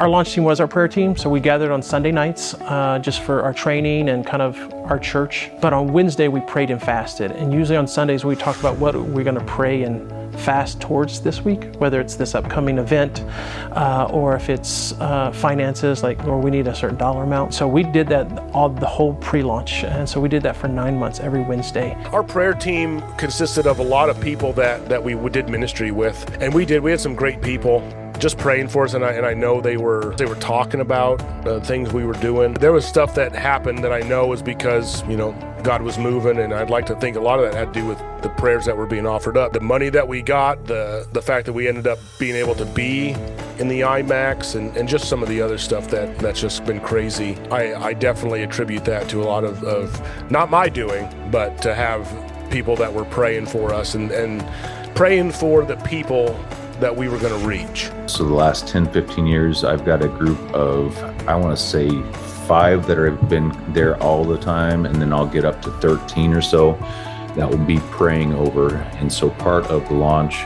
Our launch team was our prayer team, so we gathered on Sunday nights just for our training and kind of our church. But on Wednesday, we prayed and fasted. And usually on Sundays, we talk about what we're going to pray and fast towards this week, whether it's this upcoming event or if it's finances, like, or we need a certain dollar amount. So we did that the whole pre-launch. And so we did that for 9 months every Wednesday. Our prayer team consisted of a lot of people that we did ministry with. And we had some great people just praying for us, and I know they were talking about things we were doing. There was stuff that happened that I know was because, God was moving, and I'd like to think a lot of that had to do with the prayers that were being offered up. The money that we got, the fact that we ended up being able to be in the IMAX, and just some of the other stuff that's just been crazy. I definitely attribute that to a lot of not my doing, but to have people that were praying for us and praying for the people that we were going to reach. So the last 10, 15 years, I've got a group of, I want to say 5 that have been there all the time, and then I'll get up to 13 or so that will be praying over. And so part of the launch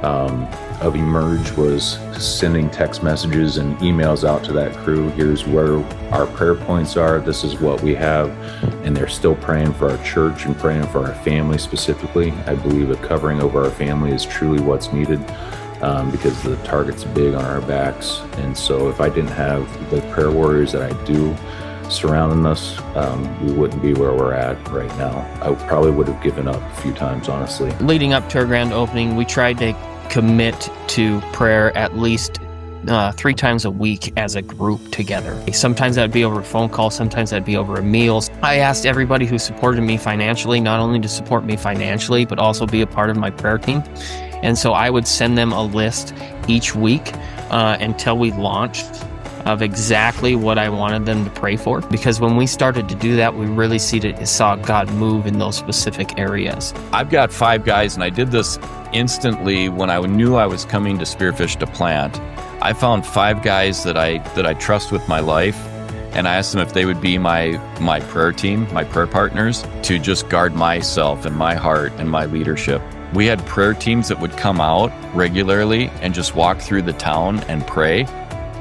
of Emerge was sending text messages and emails out to that crew. Here's where our prayer points are. This is what we have. And they're still praying for our church and praying for our family specifically. I believe a covering over our family is truly what's needed. Because the target's big on our backs. And so if I didn't have the prayer warriors that I do surrounding us, we wouldn't be where we're at right now. I probably would have given up a few times, honestly. Leading up to our grand opening, we tried to commit to prayer at least 3 times a week as a group together. Sometimes that'd be over a phone call, sometimes that'd be over a meal. I asked everybody who supported me financially, not only to support me financially, but also be a part of my prayer team. And so I would send them a list each week until we launched of exactly what I wanted them to pray for. Because when we started to do that, we really saw God move in those specific areas. I've got 5 guys, and I did this instantly when I knew I was coming to Spearfish to plant. I found 5 guys that I trust with my life, and I asked them if they would be my prayer team, my prayer partners, to just guard myself and my heart and my leadership. We had prayer teams that would come out regularly and just walk through the town and pray.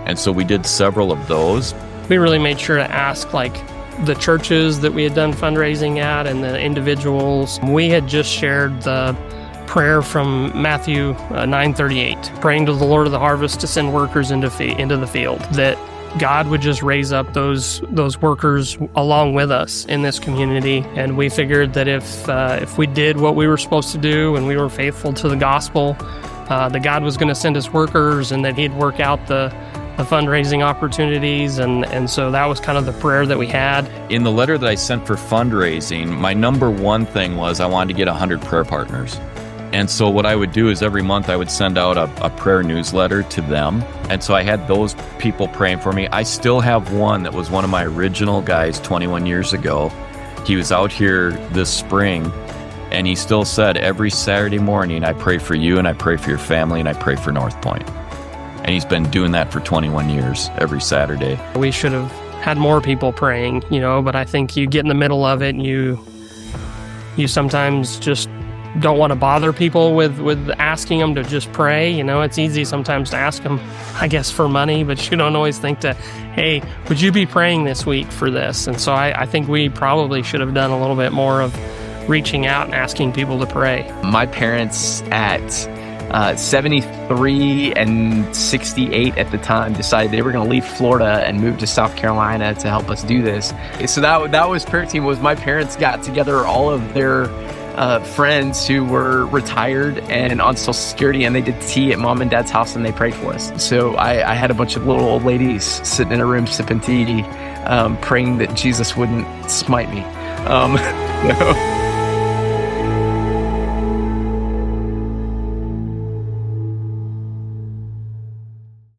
And so we did several of those. We really made sure to ask the churches that we had done fundraising at and the individuals. We had just shared the prayer from Matthew 9:38, praying to the Lord of the harvest to send workers into the field, that God would just raise up those workers along with us in this community. And we figured that if we did what we were supposed to do and we were faithful to the gospel, that God was going to send us workers and that he'd work out the fundraising opportunities. And so that was kind of the prayer that we had. In the letter that I sent for fundraising, my number one thing was I wanted to get 100 prayer partners. And so what I would do is every month I would send out a prayer newsletter to them. And so I had those people praying for me. I still have one that was one of my original guys 21 years ago. He was out here this spring, and he still said, every Saturday morning, I pray for you, and I pray for your family, and I pray for North Point. And he's been doing that for 21 years, every Saturday. We should have had more people praying, but I think you get in the middle of it, and you sometimes just don't want to bother people with asking them to just pray. It's easy sometimes to ask them, I guess, for money, but you don't always think hey, would you be praying this week for this? And so I think we probably should have done a little bit more of reaching out and asking people to pray. My parents at 73 and 68 at the time decided they were going to leave Florida and move to South Carolina to help us do this. So that was prayer team. Was my parents got together all of their friends who were retired and on Social Security, and they did tea at mom and dad's house and they prayed for us. So I had a bunch of little old ladies sitting in a room sipping tea, praying that Jesus wouldn't smite me.